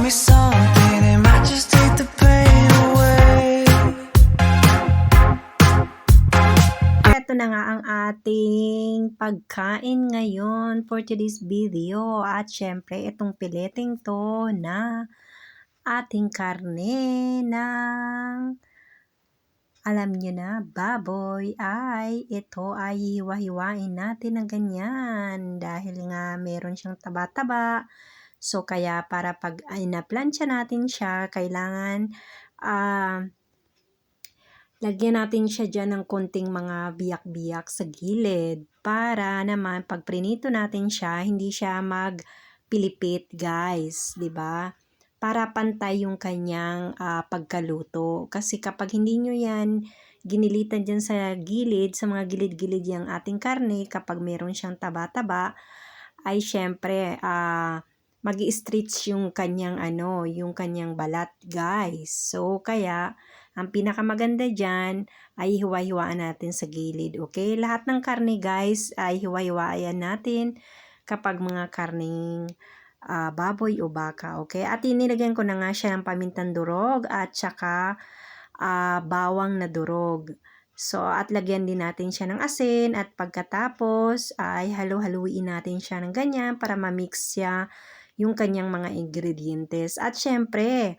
me something, it might just take the pain away. Ito na nga ang ating pagkain ngayon for today's video. At syempre, itong pileting to na ating karne ng, alam nyo na, baboy, ay ito ay hiwa-hiwain natin ng ganyan. Dahil nga meron siyang taba-taba. So, kaya para pag inaplansya natin siya, kailangan lagyan natin siya dyan ng konting mga biyak-biyak sa gilid para naman pag prinito natin siya, hindi siya magpilipit guys, 'di ba? Para pantay yung kanyang pagkaluto. Kasi kapag hindi nyo yan ginilitan dyan sa gilid, sa mga gilid-gilid yung ating karne, kapag meron siyang taba-taba, ay syempre magi-stretch yung kanyang yung kanyang balat guys. So kaya ang pinakamaganda dyan ay hiwa-hiwaan natin sa gilid. Okay? Lahat ng karne guys ay hiwa-hiwaan natin kapag mga karning baboy o baka. Okay? At inilagyan ko na nga siya ng pamintang durog at saka bawang na durog. So, at lagyan din natin siya ng asin at pagkatapos ay halu-haluin natin siya ng ganyan para ma-mix siya yung kanyang mga ingredientes. At syempre,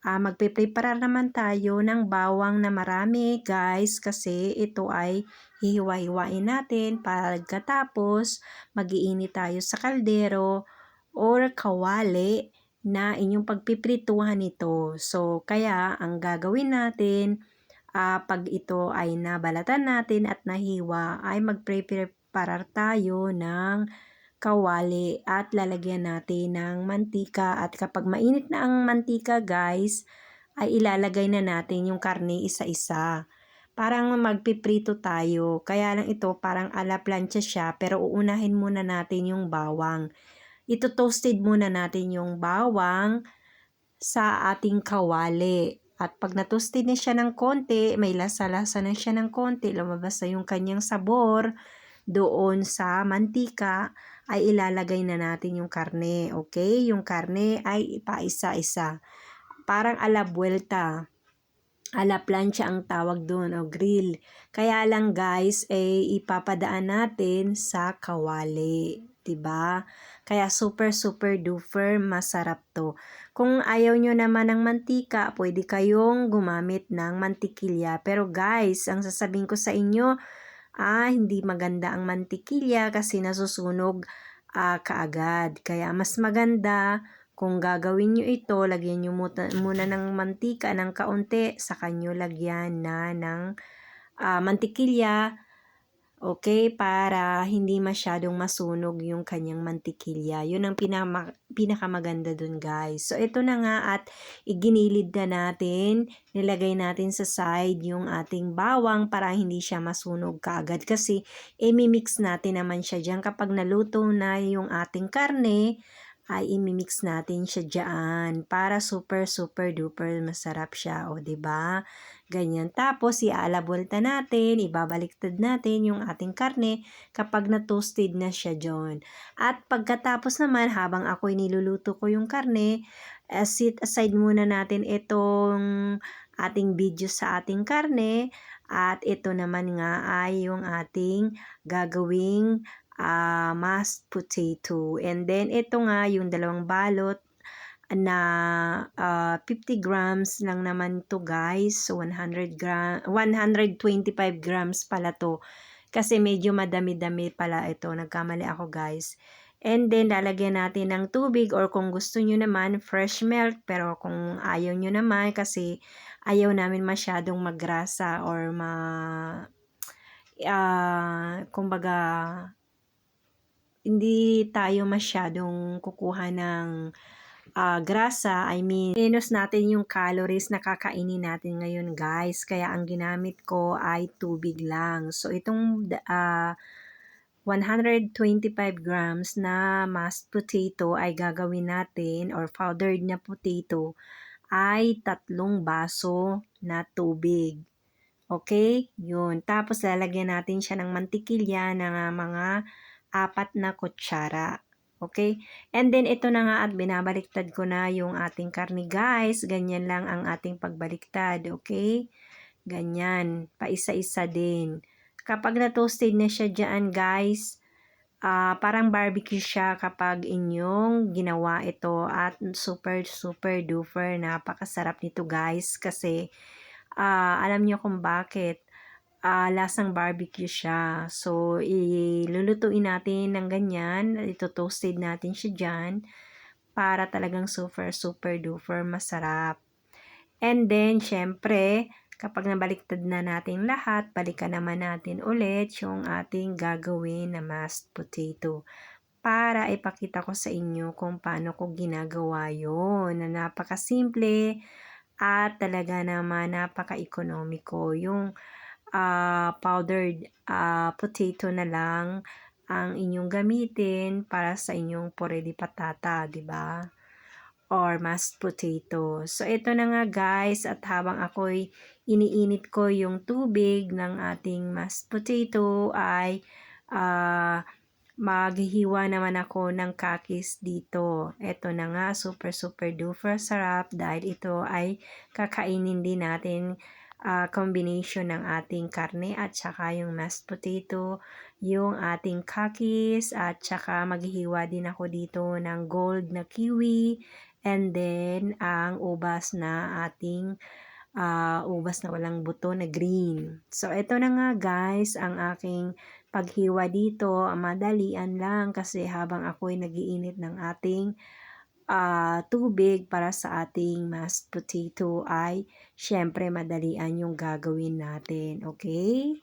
magpe-prepare naman tayo ng bawang na marami guys kasi ito ay hihiwa-hiwain natin pagkatapos mag-iinit tayo sa kaldero or kawali na inyong pagpiprituhan ito. So kaya ang gagawin natin pag ito ay nabalatan natin at nahiwa ay mag-prepare tayo ng kawali at lalagyan natin ng mantika at kapag mainit na ang mantika guys ay ilalagay na natin yung karne isa-isa. Parang magpiprito tayo kaya lang ito parang ala plancha siya pero uunahin muna natin yung bawang. Ito toasted muna natin yung bawang sa ating kawali. At pag na-toasted na siya ng konti, may lasa-lasa na siya ng konti, lumabas na yung kanyang sabor doon sa mantika, ay ilalagay na natin yung karne. Okay? Yung karne ay ipaisa-isa. Parang ala buelta. Ala plancha ang tawag doon o grill. Kaya lang guys, ipapadaan natin sa kawali. 'Di ba? Kaya super duper masarap to. Kung ayaw nyo naman ng mantika, pwede kayong gumamit ng mantikilya. Pero guys, ang sasabihin ko sa inyo, hindi maganda ang mantikilya kasi nasusunog kaagad. Kaya mas maganda kung gagawin nyo ito, lagyan nyo muna ng mantika ng kaunti, saka nyo lagyan na ng mantikilya. Okay, para hindi masyadong masunog yung kanyang mantikilya. Yun ang pinakamaganda dun guys. So ito na nga at iginilid na natin. Nilagay natin sa side yung ating bawang para hindi siya masunog kaagad. Kasi imimix natin naman siya dyan. Kapag naluto na yung ating karne, ay imimix natin siya dyan para super duper masarap siya. O, 'di ba? Ganyan. Tapos, iaalabulta natin, ibabaliktad natin yung ating karne kapag na-toasted na siya dyan. At pagkatapos naman, habang ako'y niluluto ko yung karne, sit aside muna natin itong ating video sa ating karne. At ito naman nga ay yung ating gagawing mashed potato. And then, ito nga yung dalawang balot na 50 grams lang naman to guys. So 125 grams pala to. Kasi medyo madami-dami pala ito. Nagkamali ako guys. And then lalagyan natin ng tubig or kung gusto nyo naman fresh milk. Pero kung ayaw nyo naman kasi ayaw namin masyadong maggrasa or kumbaga hindi tayo masyadong kukuha ng grasa, I mean, minus natin yung calories na kakainin natin ngayon guys. Kaya ang ginamit ko ay tubig lang. So itong 125 grams na mashed potato ay gagawin natin or powdered na potato ay 3 baso na tubig. Okay? Yun. Tapos lalagyan natin siya ng mantikilya ng mga 4 na kutsara. Okay? And then ito na nga at binabaliktad ko na yung ating karne guys. Ganyan lang ang ating pagbaliktad. Okay? Ganyan. Paisa-isa din. Kapag na-toasted na siya dyan guys, parang barbecue siya kapag inyong ginawa ito at super super duper napakasarap nito guys kasi alam niyo kung bakit lasang barbecue siya. So, ilulutuin natin ng ganyan. Ito-toasted natin siya dyan para talagang super, super duper masarap. And then, syempre, kapag nabaliktad na natin lahat, balikan naman natin ulit yung ating gagawin na mashed potato para ipakita ko sa inyo kung paano ko ginagawa yon na napakasimple at talaga naman napaka-economico. Yung powdered potato na lang ang inyong gamitin para sa inyong puree di patata, di ba? Or mashed potato. So, ito na nga guys, at habang ako'y iniinit ko yung tubig ng ating mashed potato ay maghihiwa naman ako ng kakis dito. Ito na nga, super super duper sarap dahil ito ay kakainin din natin combination ng ating karne at saka yung mashed potato, yung ating kakis at saka maghihiwa din ako dito ng gold na kiwi and then ang ubas na ating ubas na walang buto na green. So, ito na nga guys, ang aking paghiwa dito. Madalian lang kasi habang ako'y nagiinit ng ating tubig para sa ating mashed potato ay syempre madalian yung gagawin natin. Okay?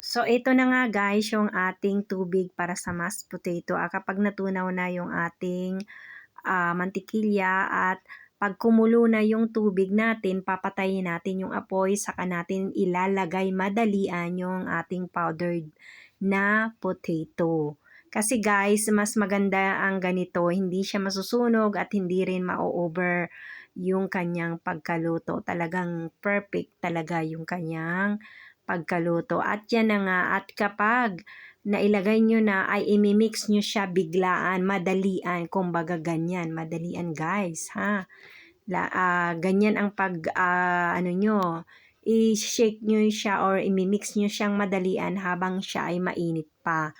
So, ito na nga guys yung ating tubig para sa mashed potato. Kapag natunaw na yung ating mantikilya at pag kumulo na yung tubig natin, papatayin natin yung apoy, saka natin ilalagay madalian yung ating powdered na potato. Kasi guys, mas maganda ang ganito, hindi siya masusunog at hindi rin ma-over yung kanyang pagkaluto. Talagang perfect talaga yung kanyang pagkaluto. At yan na nga, at kapag nailagay nyo na ay imimix nyo siya biglaan, madalian, kumbaga ganyan, madalian guys, ha. Ganyan ang ano nyo, i-shake nyo siya or imimix nyo siyang madalian habang siya ay mainit pa.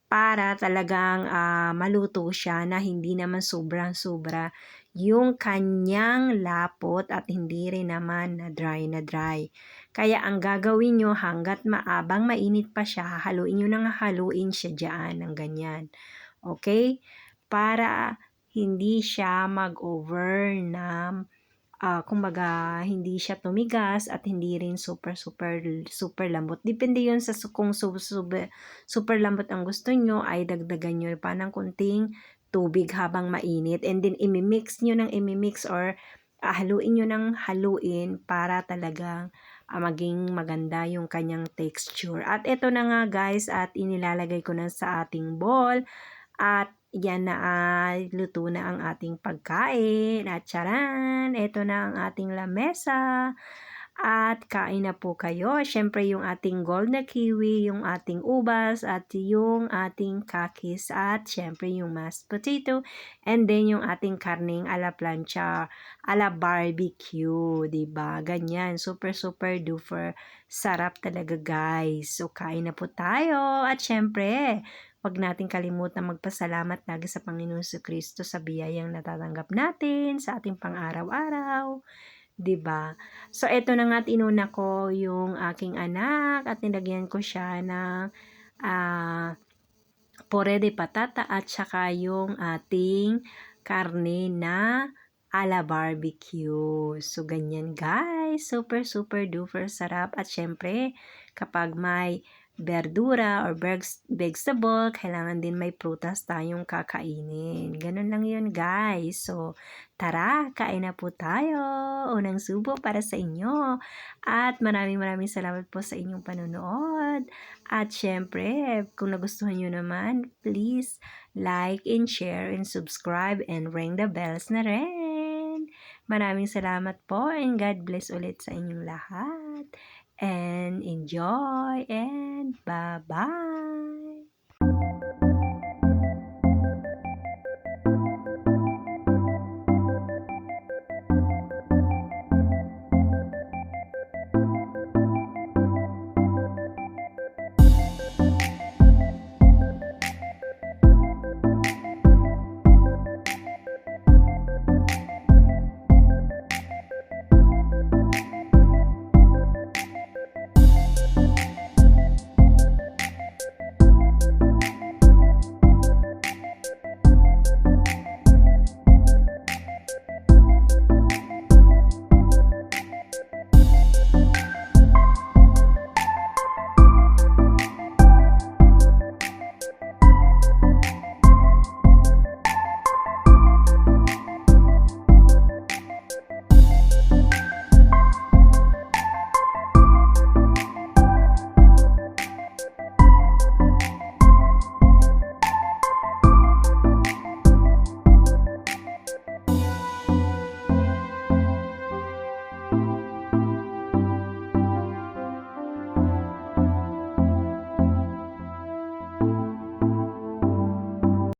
Para talagang maluto siya na hindi naman sobrang-sobra yung kanyang lapot at hindi rin naman na dry. Kaya ang gagawin nyo hanggat maabang mainit pa siya, haluin nyo nang haluin siya dyan ng ganyan. Okay? Para hindi siya mag-over na kumbaga hindi siya tumigas at hindi rin super lambot. Depende yun sa kung super lambot ang gusto nyo ay dagdagan nyo pa ng kunting tubig habang mainit and then imimix nyo ng imimix or haluin nyo ng haluin para talagang maging maganda yung kanyang texture. At ito na nga guys at inilalagay ko na sa ating bowl at yan na luto na ang ating pagkain. At charan, ito na ang ating lamesa. At kain na po kayo. Siyempre yung ating gold na kiwi, yung ating ubas, at yung ating kakis, at siyempre yung mashed potato, and then yung ating karning ala plancha, ala barbecue, 'di ba? Ganyan, super super duper sarap talaga, guys. So kain na po tayo, at siyempre wag nating kalimutan magpasalamat lagi sa Panginoon Kristo sa biyayang natatanggap natin sa ating pang-araw-araw. 'Di ba? So eto na nga't inuna ko yung aking anak at nilagyan ko siya ng puré de patata at saka yung ating karne na ala barbecue. So ganyan, guys, super super duper sarap. At syempre kapag may verdura or vegetable, kailangan din may prutas tayong kakainin. Ganun lang yun, guys. So tara, kain na po tayo. Unang subo para sa inyo. At maraming maraming salamat po sa inyong panonood. At syempre, kung nagustuhan nyo naman, please like and share and subscribe and ring the bells na rin. Maraming salamat po and God bless ulit sa inyong lahat. And enjoy and bye-bye!